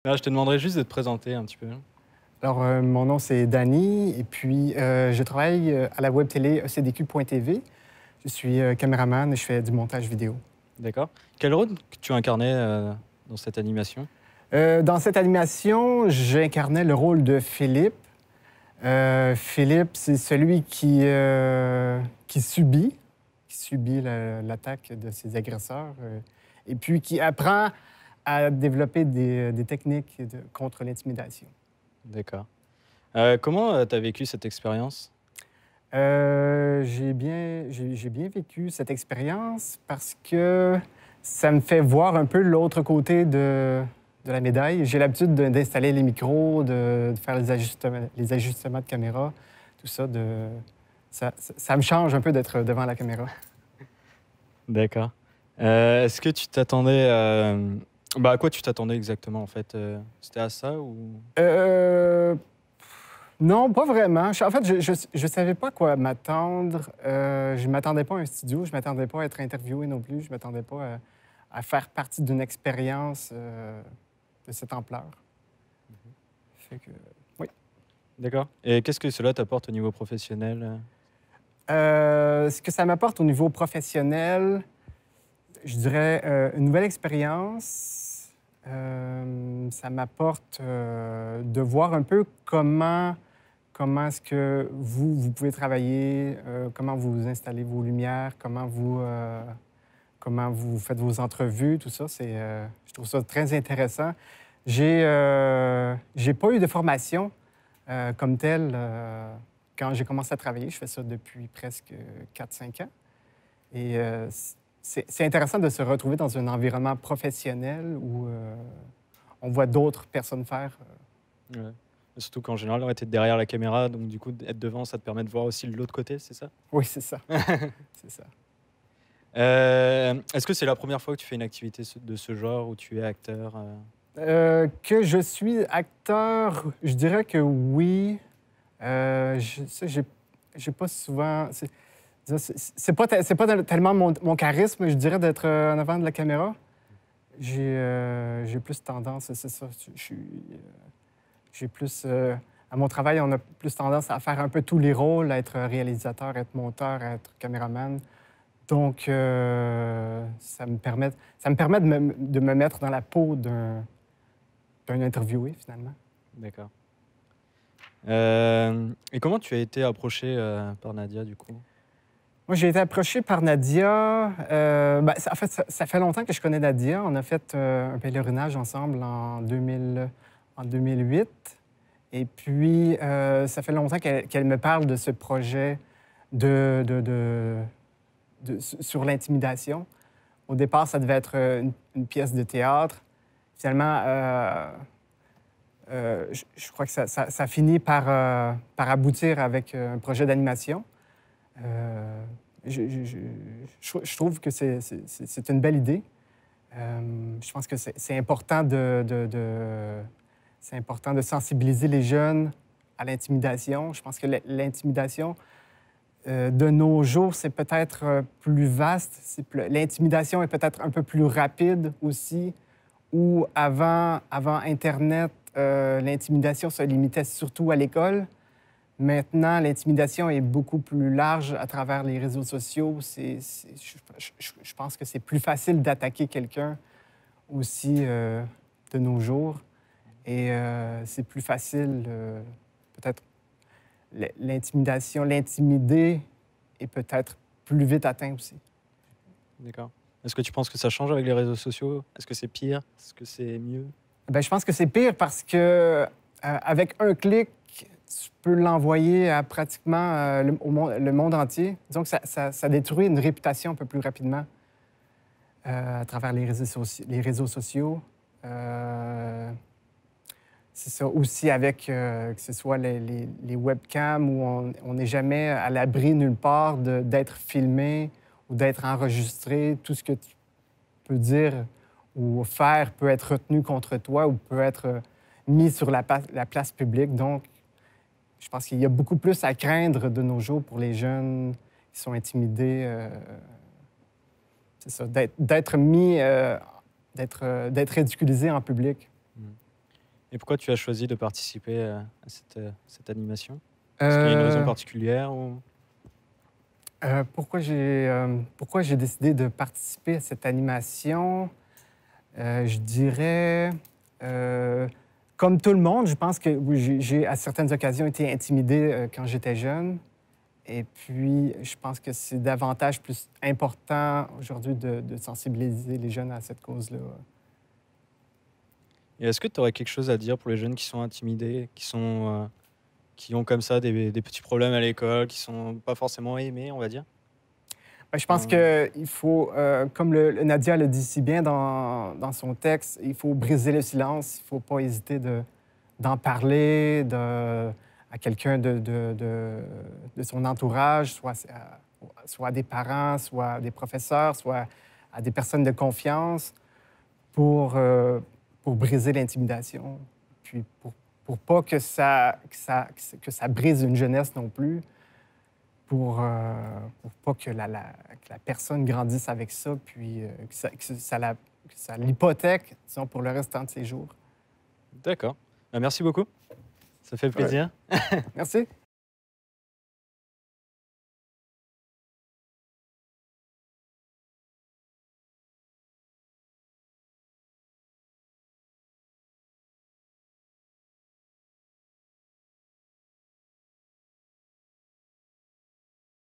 Ah, je te demanderais juste de te présenter un petit peu. Alors, mon nom, c'est Danny et puis je travaille à la web télé ecdq.tv. Je suis caméraman et je fais du montage vidéo. D'accord. Quel rôle que tu incarnais dans cette animation? Dans cette animation, j'incarnais le rôle de Philippe. Philippe, c'est celui qui subit l'attaque de ses agresseurs et puis qui apprend à développer des techniques contre l'intimidation. D'accord. Comment tu as vécu cette expérience? J'ai bien vécu cette expérience parce que ça me fait voir un peu l'autre côté de la médaille. J'ai l'habitude d'installer les micros, de faire les ajustements de caméra, tout ça. Ça me change un peu d'être devant la caméra. D'accord. Est-ce que tu t'attendais... à quoi tu t'attendais exactement, en fait? C'était à ça ou... Euh, non, pas vraiment. En fait, je savais pas à quoi m'attendre. Je m'attendais pas à un studio, je m'attendais pas à être interviewé non plus, je m'attendais pas à faire partie d'une expérience de cette ampleur. Fait que, oui. D'accord. Et qu'est-ce que cela t'apporte au niveau professionnel? Ce que ça m'apporte au niveau professionnel, je dirais une nouvelle expérience. Ça m'apporte de voir un peu comment est-ce que vous pouvez travailler, comment vous installez vos lumières, comment vous faites vos entrevues, tout ça. Je trouve ça très intéressant. J'ai pas eu de formation comme telle quand j'ai commencé à travailler. Je fais ça depuis presque 4-5 ans. Et c'est intéressant de se retrouver dans un environnement professionnel où on voit d'autres personnes faire. Ouais. Surtout qu'en général, on était derrière la caméra, donc du coup, être devant, ça te permet de voir aussi l'autre côté, c'est ça? Oui, c'est ça. C'est ça. Est-ce que c'est la première fois que tu fais une activité de ce genre, où tu es acteur? Que je suis acteur, je dirais que oui. Ça, j'ai pas souvent. C'est pas tellement mon charisme, je dirais, d'être en avant de la caméra. J'ai plus tendance, c'est ça. J'ai plus. À mon travail, on a plus tendance à faire un peu tous les rôles, à être réalisateur, à être monteur, à être caméraman. Donc, ça me permet de me mettre dans la peau d'un interviewé, finalement. D'accord. Et comment tu as été approché par Nadia, du coup? Moi, j'ai été approché par Nadia. En fait, ça fait longtemps que je connais Nadia. On a fait un pèlerinage ensemble en 2008. Et puis, ça fait longtemps qu'elle me parle de ce projet sur l'intimidation. Au départ, ça devait être une pièce de théâtre. Finalement, je crois que ça finit par aboutir avec un projet d'animation. Je trouve que c'est une belle idée. Je pense que c'est important c'est important de sensibiliser les jeunes à l'intimidation. Je pense que l'intimidation, de nos jours, c'est peut-être plus vaste. L'intimidation est peut-être un peu plus rapide aussi, où avant Internet, l'intimidation se limitait surtout à l'école. Maintenant, l'intimidation est beaucoup plus large à travers les réseaux sociaux. Je pense que c'est plus facile d'attaquer quelqu'un aussi de nos jours. Et c'est plus facile, peut-être, l'intimider est peut-être plus vite atteint aussi. D'accord. Est-ce que tu penses que ça change avec les réseaux sociaux? Est-ce que c'est pire? Est-ce que c'est mieux? Bien, je pense que c'est pire parce que avec un clic, tu peux l'envoyer à pratiquement le monde entier. Disons que ça détruit une réputation un peu plus rapidement à travers les réseaux sociaux. C'est ça aussi avec que ce soit les webcams où on n'est jamais à l'abri nulle part d'être filmé ou d'être enregistré. Tout ce que tu peux dire ou faire peut être retenu contre toi ou peut être mis sur la place publique. Donc, je pense qu'il y a beaucoup plus à craindre de nos jours pour les jeunes qui sont intimidés. C'est ça, d'être mis, d'être ridiculisé en public. Mmh. Et pourquoi tu as choisi de participer à cette animation? Est-ce qu'il y a une raison particulière ou... Pourquoi j'ai décidé de participer à cette animation? Je dirais, comme tout le monde, je pense que oui, j'ai à certaines occasions été intimidé quand j'étais jeune. Et puis, je pense que c'est davantage plus important aujourd'hui de sensibiliser les jeunes à cette cause-là. Et est-ce que tu aurais quelque chose à dire pour les jeunes qui sont intimidés, qui ont comme ça des petits problèmes à l'école, qui sont pas forcément aimés, on va dire? Ben, je pense qu'il faut, comme Nadia le dit si bien dans son texte, il faut briser le silence, il ne faut pas hésiter d'en parler à quelqu'un de son entourage, soit à des parents, soit à des professeurs, soit à des personnes de confiance pour briser l'intimidation, puis pour pas que ça brise une jeunesse non plus, pour pas que que la personne grandisse avec ça, puis que ça l'hypothèque, disons, pour le restant de ses jours. D'accord. Bah, merci beaucoup. Ça fait Ouais. plaisir. Merci.